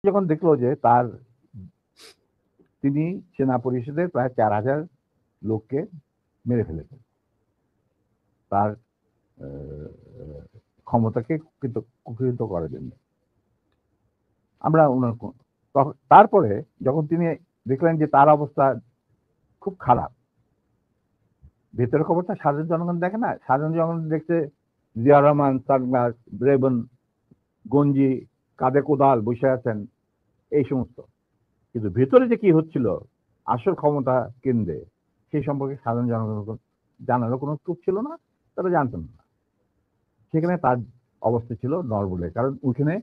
যখন দেখলো যে তিনি সেনা পরিষদের প্রায় 4000 লোককে মেরে ফেলেছেন, তার ক্ষমতাকে কুক্ষিগত করার জন্য। আমরা তারপরে যখন তিনি দেখলেন যে তার অবস্থা খুব খারাপ, ভেতরের খবরটা সাধারণ জনগণ দেখে না, সাধারণ জনগণ দেখছে জিয়া রহমান সানগ্লাস, রেবন, গঞ্জি, কাঁধে কোদাল বসে আছেন, এই সমস্ত। কিন্তু ভেতরে যে কি হচ্ছিল আসল ক্ষমতা কেন্দ্রে, সেই সম্পর্কে সাধারণ জনগণ জানারও কোনো স্কোপ ছিল না, তারা জানতেন না। সেখানে তার অবস্থা ছিল নরবলে, কারণ ওইখানে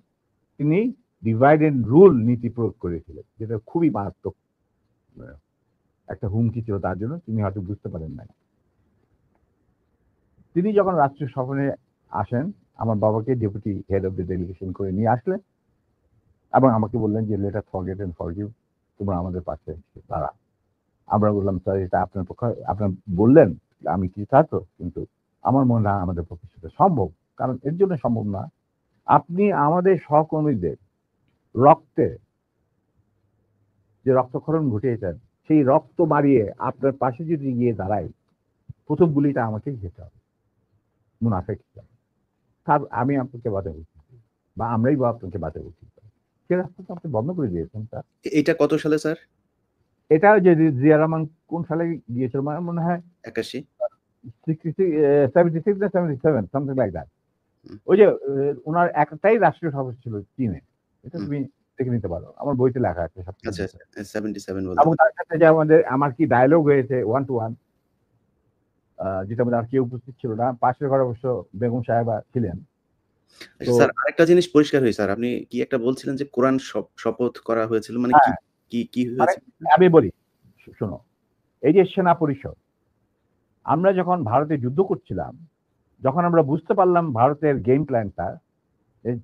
তিনি ডিভাইড এন্ড রুল নীতি প্রয়োগ করেছিলেন, যেটা খুবই মারাত্মক একটা হুমকি ছিল তার জন্য, তিনি হয়তো বুঝতে পারেন নাই। তিনি যখন রাষ্ট্রীয় সফরে আসেন, আমার বাবাকে deputy head of the delegation করে নিয়ে আসলেন এবং আমাকে বললেন যে let us forget and forgive, তোমরা আমাদের পাশে দাঁড়া। আমরা বললাম স্যার এটা আপনার পক্ষে, আপনার বললেন আমি কি ছাত্র, কিন্তু আমার মনে হয় আমাদের পক্ষে সেটা সম্ভব। কারণ এর জন্য সম্ভব না, আপনি আমাদের সহকর্মীদের রক্তে যে রক্তক্ষরণ ঘটিয়েছেন, সেই রক্ত মারিয়ে আপনার পাশে যদি গিয়ে দাঁড়াই, প্রথম গুলিটা আমাকেই খেতে হবে, মুনাফেক হিসাবে। তার আমি আপনাকে বাধা উচিত, বা আমরাই বা আপনাকে বাধা উচিত, সে রাস্তাটা আপনি বন্ধ করে দিয়েছেন স্যার। এটা কত সালে স্যার? এটা যে জিয়া রহমান কোন সালে গিয়েছিল, মনে হয় 81, 76 না 77, সামথিং লাইক দ্যাট। ওই যে ওনার একটাই রাষ্ট্রীয় সভা ছিল চীনে, এটা তুমি দেখে নিতে পারো, আমার বইতে লেখা আছে সব। আচ্ছা 77 বলতে। এবং তার সাথে যে আমার কি ডায়লগ হয়েছে 1 to 1, যেটা আমাদের আর কেউ উপস্থিত ছিল না, পাশের ঘরে অবশ্য বেগম সাহেবা ছিলেন। আচ্ছা স্যার, আরেকটা জিনিস পরিষ্কার হয়েছে স্যার, আপনি কি একটা বলছিলেন যে কোরআন শপথ করা হয়েছিল, মানে হ্যাঁ, কি হয়েছে? আমি বলি শোনো, এই যে সেনা পরিষদ, আমরা যখন ভারতে যুদ্ধ করছিলাম, যখন আমরা বুঝতে পারলাম ভারতের গেম প্ল্যানটা,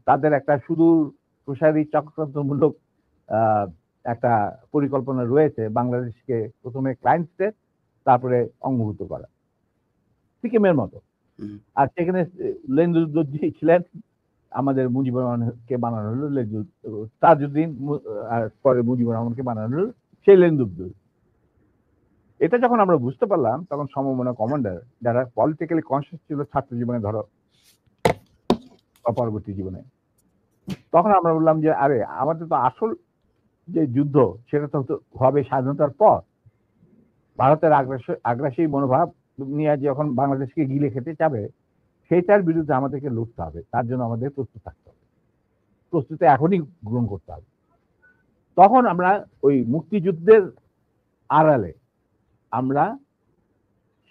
তাদের একটা সুদূর প্রসারী চক্রান্তমূলক একটা পরিকল্পনা রয়েছে, বাংলাদেশকে প্রথমে ক্লায়েন্ট স্টেট, তারপরে অঙ্গভূত করা, সিকিমের মতো। আর সেখানে লেন্দুদ্দোজি ছিলেন, আমাদের মুজিবুর রহমানকে বানানো হলো তাজউদ্দিন, আর পরে মুজিবুর রহমানকে বানানো হলো সেই লেন্দুদ্দোজ। এটা যখন আমরা বুঝতে পারলাম, তখন সমমনা কমান্ডার যারা পলিটিক্যালি কনসিয়াস ছিল ছাত্র জীবনে, ধরো পরবর্তী জীবনে, তখন আমরা বললাম যে আরে আমাদের তো আসল যে যুদ্ধ সেটা তো হবে স্বাধীনতার পর। ভারতের আগ্রাসী মনোভাব নিয়ে যখন বাংলাদেশকে গিলে খেতে যাবে, সেইটার বিরুদ্ধে আমাদেরকে লড়তে হবে, তার জন্য আমাদের প্রস্তুত থাকতে হবে, প্রস্তুতি এখনই গ্রহণ করতে হবে। তখন আমরা ওই মুক্তিযুদ্ধের আড়ালে আমরা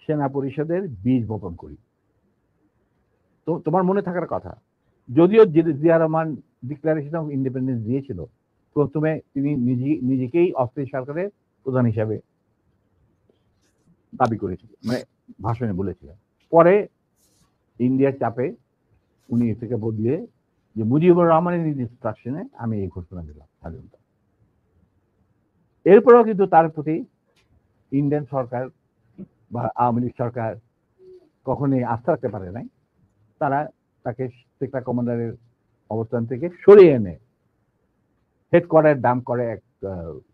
সেনা পরিষদের বীজ বপন করি। তো তোমার মনে থাকার কথা, যদিও Zia Rahman declaration of independence দিয়েছিল, প্রথমে তিনি নিজেকেই অস্থায়ী সরকারের প্রধান হিসাবে দাবি করেছিলেন, মানে ভাষণে বলেছিলেন। পরে ইন্ডিয়ার চাপে উনি থেকে বদলে যে মুজিবুর রহমানের ইনস্ট্রাকশনে আমি এই ঘোষণা দিলাম স্বাধীনতা। এরপরেও কিন্তু তার প্রতি ইন্ডিয়ান সরকার বা আওয়ামী লীগ সরকার কখনোই আস্থা রাখতে পারে নাই। তারা তাকে সেক্টর কমান্ডারের অবস্থান থেকে সরিয়ে এনে হেডকোয়ার্টার দাম করে এক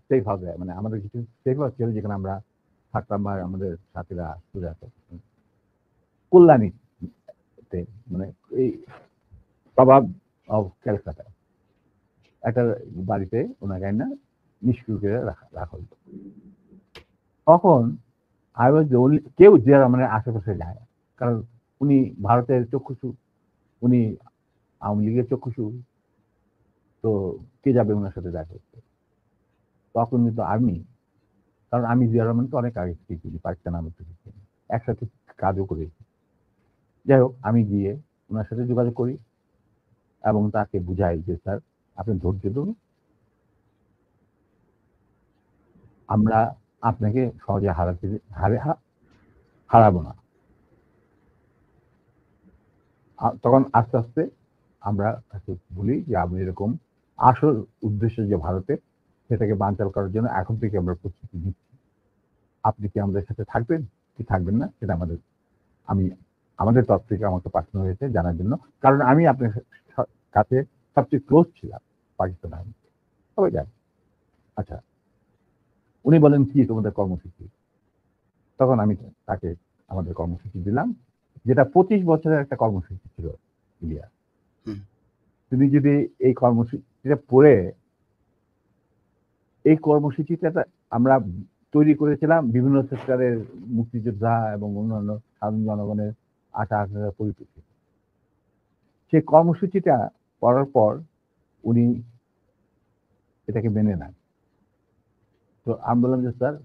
সেফ হাউসে, মানে আমাদের কিছু সেফ হাউস ছিল যেখানে আমরা থাকতাম, আর আমাদের সাথীরা ঘুরে আসতো কল্যাণীতে, মানে এই প্রভাব অফ ক্যালকাটা একটা বাড়িতে ওনাকে না নিষ্ক্রিয় করে রাখা হতো। তখন আই ওয়াজ দ্য ওনলি, কেউ জিয়া রহমানের আশেপাশে যায়, কারণ উনি ভারতের চক্ষুষু, উনি আওয়ামী লীগের চক্ষুষু, তো কে যাবে ওনার সাথে দেখা করতে? তখন কিন্তু আর্মি, কারণ আমি জিয়া রহমানকে অনেক আগে থেকে চিনি, পাকিস্তান আমল থেকে চিনি, একসাথে কাজও করেছি। যাই হোক, আমি গিয়ে ওনার সাথে যোগাযোগ করি এবং তাকে বুঝাই যে স্যার আপনি ধৈর্য ধরুন, আমরা আপনাকে সহজে হারাবো না। তখন আস্তে আস্তে আমরা তাকে বলি যে আমি এরকম আসল উদ্দেশ্য যে ভারতে, সেটাকে বানচাল করার জন্য এখন থেকে আমরা প্রস্তুতি নিচ্ছি, আপনি কি আমাদের সাথে থাকবেন কি থাকবেন না সেটা আমাদের তরফ থেকে আমাকে পাঠানো হয়েছে জানার জন্য, কারণ আমি আপনার কাছে সবচেয়ে ক্লোজ ছিলাম পাকিস্তান আর্মি। সবাই যায়। আচ্ছা, উনি বলেন কি তোমাদের কর্মসূচি? তখন আমি তাকে আমাদের কর্মসূচি দিলাম, যেটা 25 বছরের একটা কর্মসূচি ছিল ইলিয়াস। হুম। তুমি যদি এই কর্মসূচিটা পড়ে, এই কর্মসূচিটা আমরা তৈরি করেছিলাম বিভিন্ন সেক্টরের মুক্তিযোদ্ধা এবং অন্যান্য সাধারণ জনগণের আশা-আকাঙ্ক্ষার পরিপ্রেক্ষিতে। সেই কর্মসূচিটা পড়ার পর উনি এটাকে মেনে নেন। তো আমি বললাম যে, স্যার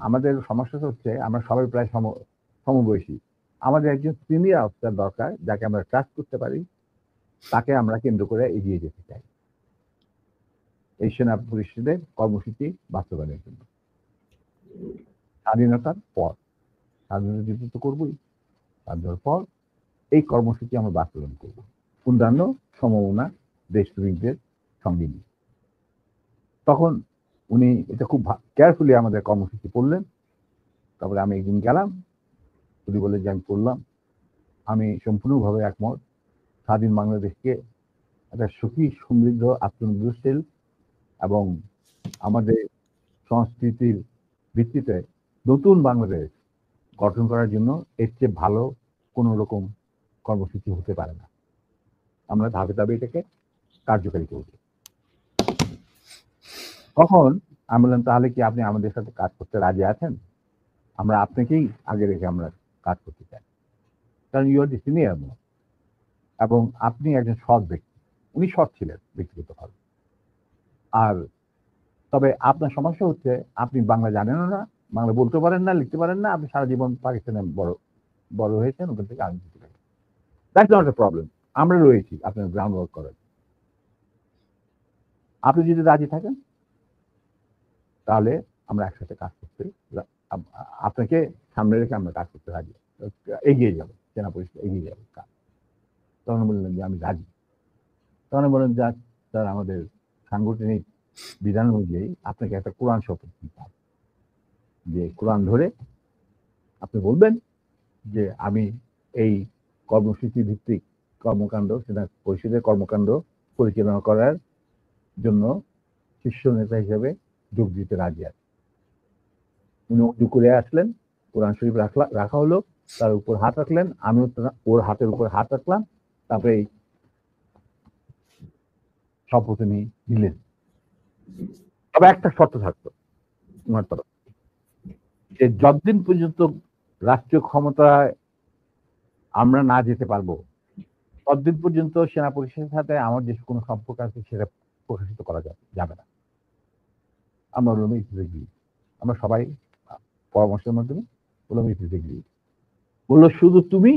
আমাদের সমস্যাটা হচ্ছে আমরা সবাই প্রায় সমবয়সী। আমাদের একজন সিনিয়র অফিসার দরকার যাকে আমরা ট্রাস্ট করতে পারি, তাকে আমরা কেন্দ্র করে এগিয়ে যেতে চাই এই সেনা পরিষদের কর্মসূচি বাস্তবায়নের জন্য। স্বাধীনতার পর, স্বাধীনতা যুদ্ধ তো করবই, স্বাধীনতার পর এই কর্মসূচি আমরা বাস্তবায়ন করব অন্যান্য সমমনা দেশপ্রেমিকদের সঙ্গে নিয়ে। তখন উনি এটা খুব কেয়ারফুলি আমাদের কর্মসূচি পড়লেন। তারপরে আমি একদিন গেলাম, উনি বললেন যে আমি পড়লাম, আমি সম্পূর্ণভাবে একমত। স্বাধীন বাংলাদেশকে একটা সুখী সমৃদ্ধ আত্মনির্ভরশীল এবং আমাদের সংস্কৃতির ভিত্তিতে নতুন বাংলাদেশ গঠন করার জন্য এর চেয়ে ভালো কোনো রকম কর্মসূচি হতে পারে না। আমরা ধাপে ধাপে এটাকে কার্যকারী করব। তখন আমি বললাম, তাহলে কি আপনি আমাদের সাথে কাজ করতে রাজি আছেন? আমরা আপনাকেই আগে রেখে আমরা কাজ করতে চাই, কারণ you are the senior most এবং আপনি একজন সৎ ব্যক্তি। উনি সৎ ছিলেন ব্যক্তিগতভাবে। আর তবে আপনার সমস্যা হচ্ছে আপনি বাংলা জানেনও না, বাংলা বলতে পারেন না, লিখতে পারেন না, আপনি সারা জীবন পাকিস্তানে বড় হয়েছেন, ওখান থেকে আমি শিখতে পারি। That's not a problem. আমরা রয়েছি আপনার গ্রাউন্ড ওয়ার্ক করার। আপনি যদি রাজি থাকেন তাহলে আমরা একসাথে কাজ করতে, আপনাকে সামনে রেখে আমরা কাজ করতে রাজি, এগিয়ে যাবো, সেনা পরিষদ এগিয়ে যাবো কাজ। তখন বললেন যে আমি রাজি। তখন বললেন যে স্যার আমাদের সাংগঠনিক বিধান অনুযায়ী আপনাকে একটা কোরআন শপথ দিতে হবে, যে কোরআন ধরে আপনি বলবেন যে আমি এই কর্মসূচি ভিত্তিক কর্মকাণ্ড, সেনা পরিষদের কর্মকাণ্ড পরিচালনা করার জন্য শীর্ষ নেতা হিসেবে যোগ দিতে রাজি আছে। উনি উজু করে আসলেন, কোরআন শরীফ রাখা হলো, তার উপর হাত রাখলেন, আমিও ওর হাতের উপর হাত রাখলাম, তারপরে এই শপথ উনি দিলেন। তবে একটা শর্ত থাকতো ওনার তরফ, যে যতদিন পর্যন্ত রাষ্ট্রীয় ক্ষমতায় আমরা না যেতে পারবো ততদিন পর্যন্ত সেনা পরিষদের সাথে আমার যে কোনো সম্পর্ক আছে সেটা প্রকাশিত করা যাবে না। আমরা বললাম আমরা সবাই পরামর্শের মাধ্যমে বললাম বললো শুধু তুমি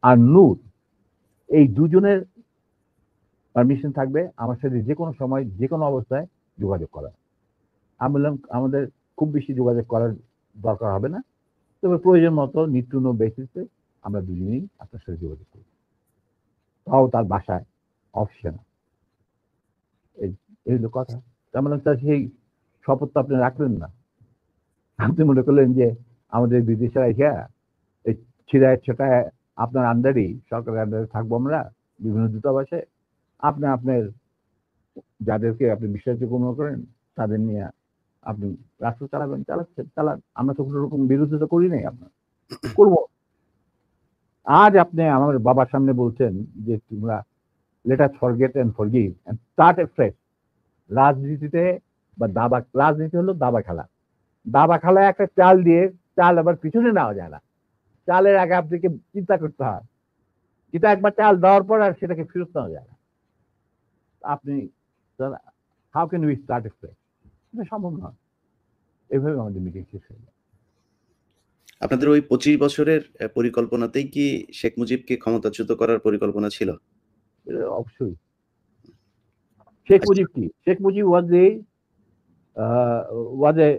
আর নূর এই দুজনের পারমিশন থাকবে আমার সাথে যে কোনো সময় যে কোনো অবস্থায় যোগাযোগ করা। আমি বললাম আমাদের খুব বেশি যোগাযোগ করার দরকার হবে না, তবে প্রয়োজন মতো নিত্য বেসিসে আমরা দুজনেই আপনার সাথে যোগাযোগ করি, তাও তার বাসায় অফিসে না। এই হলো কথা। তার মানে তার সেই শপথ তো আপনি রাখলেন না। আপনি মনে করলেন যে আমাদের বিদেশিরা এসে এই ছিড়ায় ছেটায় আপনার আন্ডারই, সরকারের আন্ডারে থাকবো আমরা বিভিন্ন দূতাবাসে, আপনি আপনার যাদেরকে আপনি বিশ্বাসযোগ্য মনে করেন তাদের নিয়ে আপনি রাষ্ট্র চালাবেন, চালান। আমরা তো কোনো রকম বিরোধিতা করি নাই, আপনার করবো। আজ আপনি আমার বাবার সামনে বলছেন যে তোমরা let us forget and forgive and start a fresh. রাজনীতিতে বা রাজনীতি হলো দাবা খেলা। দাবা খেলায় একটা চাল দিয়ে চাল আবার পিছনে নেওয়া যায় না, চালের আগে আপনাকে চিন্তা করতে হয়, এটা একবার চাল দেওয়ার পর আর সেটাকে ফেরত নেওয়া যায় না। আপনি how can we start a fresh, এটা সম্ভব নয়। এইভাবে আমাদের মিটিং শেষ হয়ে যায়। আপনাদের ওই 25 বছরের পরিকল্পনাতেই কি শেখ মুজিবকে ক্ষমতাচ্যুত করার পরিকল্পনা ছিল? অবশ্যই। শেখ মুজিব কি? Sheikh Mujib was a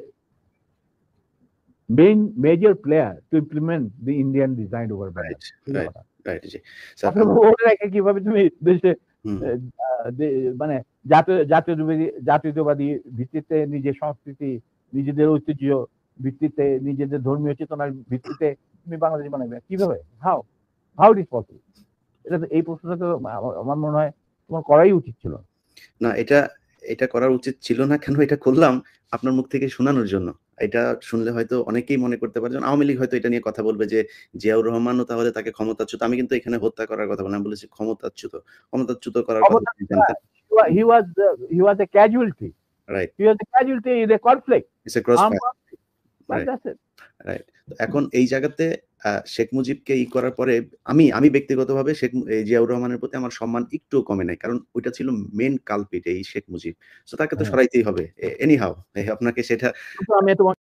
major player to implement the Indian design over right, Bengal. Right, G. Sir মনে রাখে কিভাবে তুমি দেশে মানে জাতীয়তাবাদী ভিত্তিতে নিজের সংস্কৃতি, নিজেদের ঐতিহ্য ভিত্তিতে, নিজেদের ধর্মীয় চেতনার ভিত্তিতে তুমি বাংলাদেশ বানাবে কিভাবে? How it is possible? এটা তো, এই প্রশ্নটা তো আমার মনে হয় তোমার করাই উচিত ছিল। না, এটা এটা করা উচিত ছিল না, কেন এটা করলাম আপনার মুখ থেকে শোনানোর জন্য। এটা শুনলে হয়তো অনেকেই মনে করতে পারে, যেমন আওয়ামী লীগ হয়তো এটা নিয়ে কথা বলবে যে জিয়াউর রহমানও তাহলে তাকে ক্ষমতাচ্যুত। আমি কিন্তু এখানে হত্যা করার কথা বলি, আমি বলেছি ক্ষমতাচ্যুত। ক্ষমতাচ্যুত করার কথা ক্ষমতা তিনি জানতেন। he was a casualty. Right. He was a casualty in a conflict, it's a cross armed fire. conflict. But right, that's it. Right. তো এখন এই জায়গাতে শেখ মুজিবকে করার পরে আমি ব্যক্তিগতভাবে এই জিয়াউর রহমানের প্রতি আমার সম্মান একটুও কমে নাই। কারণ ওইটা ছিল মেইন কালপিট এই শেখ মুজিব। সো তাকে তো হ্যাঁ। সরাইতেই হবে। এনি হাউ আপনাকে সেটা কিন্তু আমি তোমাকে